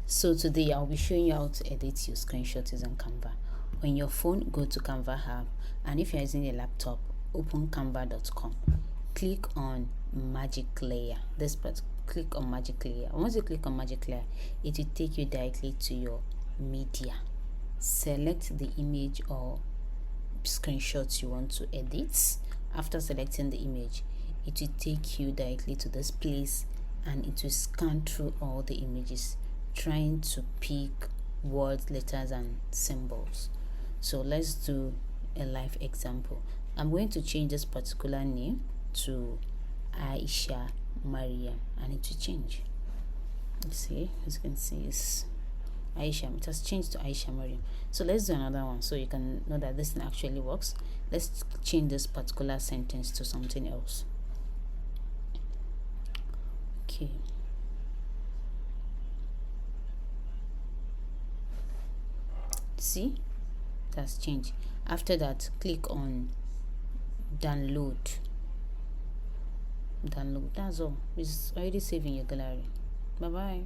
So today I'll be showing you how to edit your screenshots using Canva. On your phone, go to Canva app, and if you're using a laptop, open canva.com. Click on magic layer. Click on magic layer. Once you click on magic layer, it will take you directly to your media. Select the image or screenshots you want to edit. After selecting the image, it will take you directly to this place and it will scan through all the images, trying to pick words, letters and symbols. So let's do a live example. I'm going to change this particular name to Aisha Mariam, and it will change. Let's see, as you can see, it's Aisha. It has changed to Aisha Mariam. So let's do another one so you can know that this thing actually works. Let's change this particular sentence to something else. Okay. See, it has changed. After that, click on download. That's all. It's already saving your gallery. Bye bye.